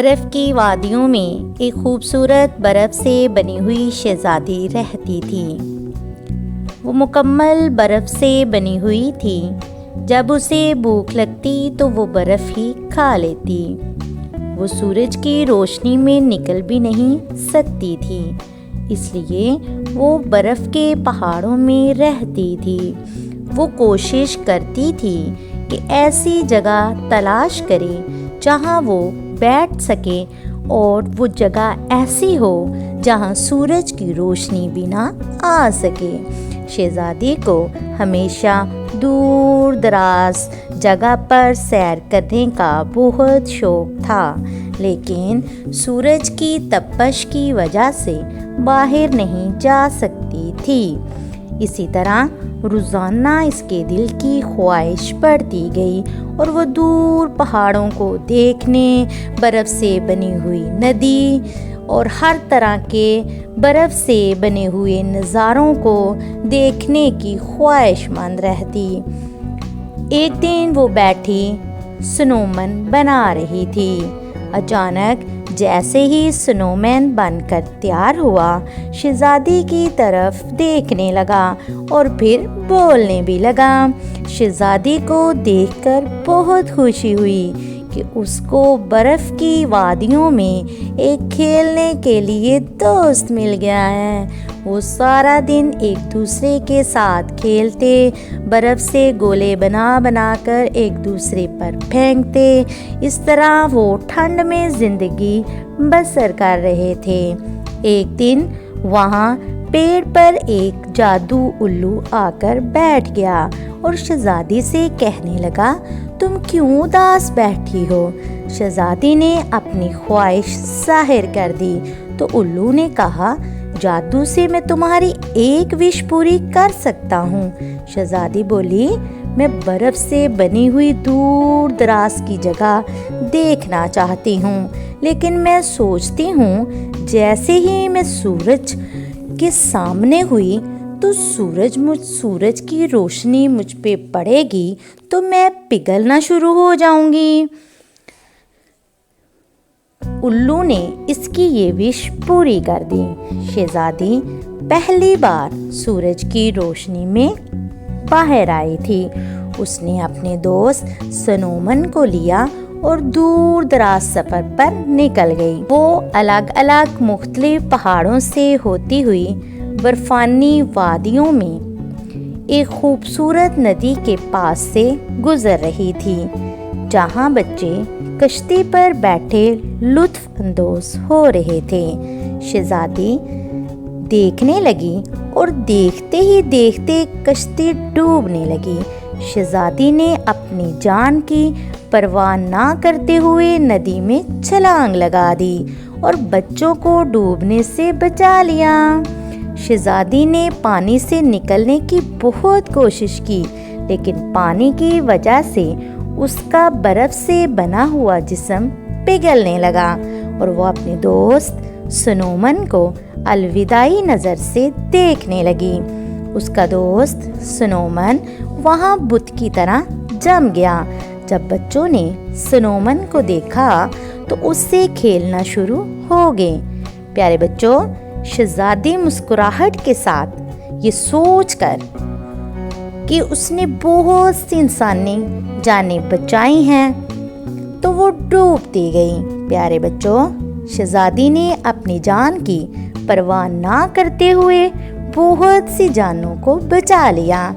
برف کی وادیوں میں ایک خوبصورت برف سے بنی ہوئی شہزادی رہتی تھی۔ وہ مکمل برف سے بنی ہوئی تھی۔ جب اسے بھوک لگتی تو وہ برف ہی کھا لیتی۔ وہ سورج کی روشنی میں نکل بھی نہیں سکتی تھی، اس لیے وہ برف کے پہاڑوں میں رہتی تھی۔ وہ کوشش کرتی تھی کہ ایسی جگہ تلاش کرے جہاں وہ بیٹھ سکے اور وہ جگہ ایسی ہو جہاں سورج کی روشنی بھی نہ آ سکے۔ شہزادی کو ہمیشہ دور دراز جگہ پر سیر کرنے کا بہت شوق تھا، لیکن سورج کی تپش کی وجہ سے باہر نہیں جا سکتی تھی۔ اسی طرح روزانہ اس کے دل کی خواہش بڑھتی گئی اور وہ دور پہاڑوں کو دیکھنے، برف سے بنی ہوئی ندی اور ہر طرح کے برف سے بنے ہوئے نظاروں کو دیکھنے کی خواہش مند رہتی۔ ایک دن وہ بیٹھی سنو مین بنا رہی تھی۔ اچانک جیسے ہی سنو مین بن کر تیار ہوا، شہزادی کی طرف دیکھنے لگا اور پھر بولنے بھی لگا۔ شہزادی کو دیکھ کر بہت خوشی ہوئی کہ اس کو برف کی وادیوں میں ایک کھیلنے کے لیے دوست مل گیا ہے۔ وہ سارا دن ایک دوسرے کے ساتھ کھیلتے، برف سے گولے بنا بنا کر ایک دوسرے پر پھینکتے۔ اس طرح وہ ٹھنڈ میں زندگی بسر کر رہے تھے۔ ایک دن وہاں پیڑ پر ایک جادو الو آ کر بیٹھ گیا اور شہزادی سے کہنے لگا، تم کیوں اداس بیٹھی ہو؟ شہزادی نے اپنی خواہش ظاہر کر دی تو الو نے کہا، جادو سے میں تمہاری ایک وش پوری کر سکتا ہوں۔ شہزادی بولی، میں برف سے بنی ہوئی دور دراز کی جگہ دیکھنا چاہتی ہوں، لیکن میں سوچتی ہوں جیسے ہی میں سورج کے سامنے ہوئی تو سورج کی روشنی مجھ پہ پڑے گی تو میں پگھلنا شروع ہو جاؤں گی۔ الو نے اس کی یہ وش پوری کر دی۔ شہزادی پہلی بار سورج کی روشنی میں باہر آئی تھی۔ اس نے اپنے دوست سنو مین کو لیا اور دور دراز سفر پر نکل گئی۔ وہ الگ الگ مختلف پہاڑوں سے ہوتی ہوئی برفانی وادیوں میں ایک خوبصورت ندی کے پاس سے گزر رہی تھی، جہاں بچے کشتی پر بیٹھے لطف اندوز ہو رہے تھے۔ شہزادی دیکھنے لگی اور دیکھتے ہی دیکھتے کشتی ڈوبنے لگی۔ شہزادی نے اپنی جان کی پرواہ نہ کرتے ہوئے ندی میں چھلانگ لگا دی اور بچوں کو ڈوبنے سے بچا لیا۔ شہزادی نے پانی سے نکلنے کی بہت کوشش کی، لیکن پانی کی وجہ سے اس کا برف سے بنا ہوا جسم پگھلنے لگا اور وہ اپنے دوست سنو مین کو الوداعی نظر سے دیکھنے لگی۔ اس کا دوست سنو مین وہاں بت کی طرح جم گیا۔ جب بچوں نے سنو مین کو دیکھا تو اس سے کھیلنا شروع ہو گئے۔ پیارے بچوں، شہزادی مسکراہٹ کے ساتھ یہ سوچ کر کہ اس نے بہت سی انسانی جانیں بچائی ہیں تو وہ ڈوبتی گئی۔ پیارے بچوں، شہزادی نے اپنی جان کی پرواہ نہ کرتے ہوئے بہت سی جانوں کو بچا لیا۔